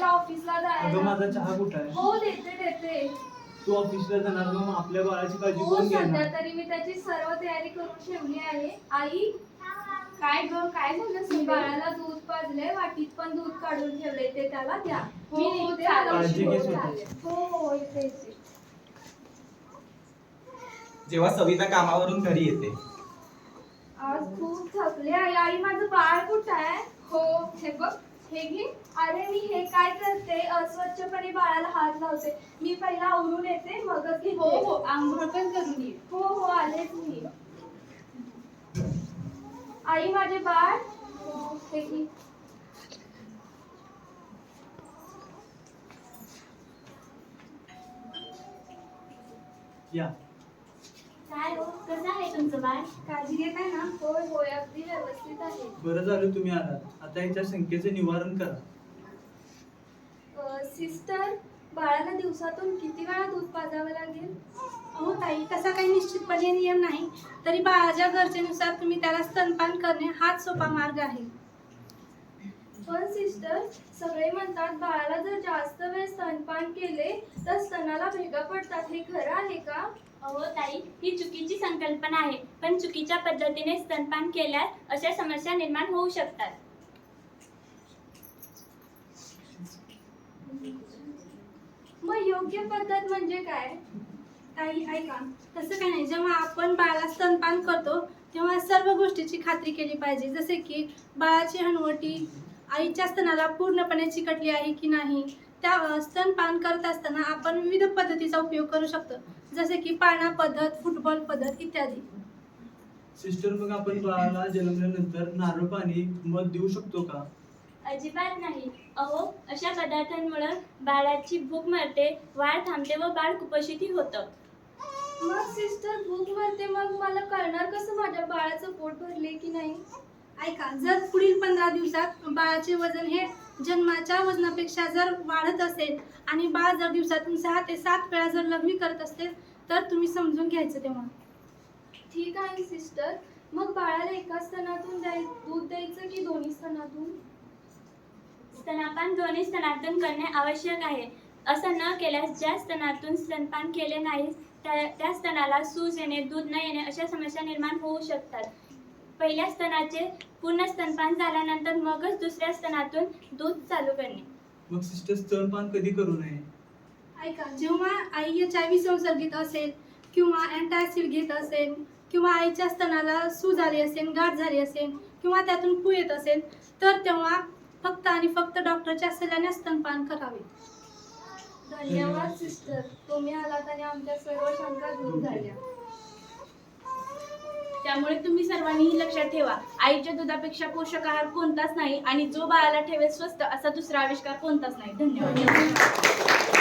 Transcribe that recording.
त्याला ऑफिसला अगं जायला. माझा चहा कुठं आहे? हो देते. तू ऑफिसला जाणार मग आपल्या बाळाची काळजी हो कोण सध्या घेणार? तरी मी त्याची सर्व तयारी करून ठेवली आहे. आई काय ग, काय झालं मी सुनबाई? बाळाला दूध पाजले, वाटीत पण दूध काढून ठेवले, ते त्याला द्या. हो, मी हो, निघते, चालेल. मला काळजी उशीर घे होत स्वतःची. आहे. हो येते. जेव्हा सविता कामावरून घरी येते आज खूप थकले आहे. आई माझं बाळ कुठं आहे? हो, हे बघ, हे घे. अरे मी हे काय करते, अस्वच्छपणे बाळाला हात लावते. मी पहिला आवरून येते मगच घेते. हो, आंघोळ पण करून ये. हो आलेच मी. आई माझे बाळ. हो, हे घे. या काय हो, कसं आहे तुमचं बाळ? काळजी घेत आहे ना? होय अगदी व्यवस्थित आहे. बरं झालं तुम्ही आलात. आता याच्या शंकेचे निवारण करा. सिस्टर, बाळाला दिवसातून किती वेळा दूध पाजावं लागेल? हो ताई, तसा काही निश्चितपणे नियम नाही. तरी बाळाच्या गरजेनुसार तुम्ही त्याला स्तनपान करणे हाच सोपा मार्ग आहे. पण सिस्टर, सगळे म्हणतात बाळाला जर जास्त वेळ स्तनपान केले तर स्तनाला भेगा पडतात. हे खरं आहे का? अहो ताई, ही चुकीची संकल्पना आहे. पण चुकीच्या पद्धतीने स्तनपान केल्यास अशा समस्या निर्माण होऊ शकतात. मग योग्य पद्धत म्हणजे काय? ताई ऐका, तसं काही नाही. जेव्हा आपण बाळाला स्तनपान करतो तेव्हा सर्व गोष्टीची खात्री केली पाहिजे. जसे की बाळाची हनुवटी आईच्या स्तनाला पूर्णपणे चिकटली आहे की नाही. त्या स्तनपान करत असताना आपण विविध पद्धतीचा उपयोग करू शकतो, जसे की पाळणा पद्धत, फुटबॉल पद्धत इत्यादी. सिस्टर, मग आपण बाळाला जन्मल्यानंतर नारळ पाणी मध देऊ शकतो का? अजिबात नाही. अहो, अशा पदार्थांमुळे बाळाची भूक मरते, वाढ थांबते व बाळ कुपोषित होतं. मग सिस्टर, भूक मरते, मग मला कळणार कसं माझ्या बाळाचं पोट भरले की नाही? ऐका, जर पुढील 15 दिवसात बाळाचे वजन हे जन्माच्या वजनापेक्षा जर वाढत असेल आणि बाळ जर दिवसातून 6 ते 7 वेळा जर लघवी करत असेल तर तुम्ही समजून घ्यायचं तेव्हा. ठीक आहे सिस्टर. मग बाळाला एका स्तनातून दूध द्यायचं की दोन्ही स्तनातून? स्तनपान दोन्ही स्तनातून करणे आवश्यक आहे. असं न केल्यास ज्या स्तनातून स्तनपान केले नाही त्या स्तनाला सूज येणे, दूध न येणे अशा समस्या निर्माण होऊ शकतात. पहिल्या स्तनाचे पूर्ण स्तनपान झाल्यानंतर मगच दुसऱ्या स्तनातून दूध चालू करणे. मग सिस्टर, स्तनपान कधी करू नये? ऐका, जेव्हा आई HIV संसर्गित असेल किंवा अँटासिड घेत असेल किंवा आईच्या स्तनाला सूज आली असेल, गाठ झाली असेल किंवा त्यातून पू येत असेल तर तेव्हा फक्त आणि फक्त डॉक्टरच्या सल्ल्याने स्तनपान करावे. धन्यवाद सिस्टर, तुम्ही आलात आणि आमच्या सर्व शंका दूर झाल्या. त्यामुळे तुम्ही सर्वांनी ही लक्षात ठेवा, आईच्या दुधापेक्षा पोषक आहार कोणताच नाही आणि जो बाळाला ठेवेल स्वस्त असा दुसरा आविष्कार कोणताच नाही. धन्यवाद.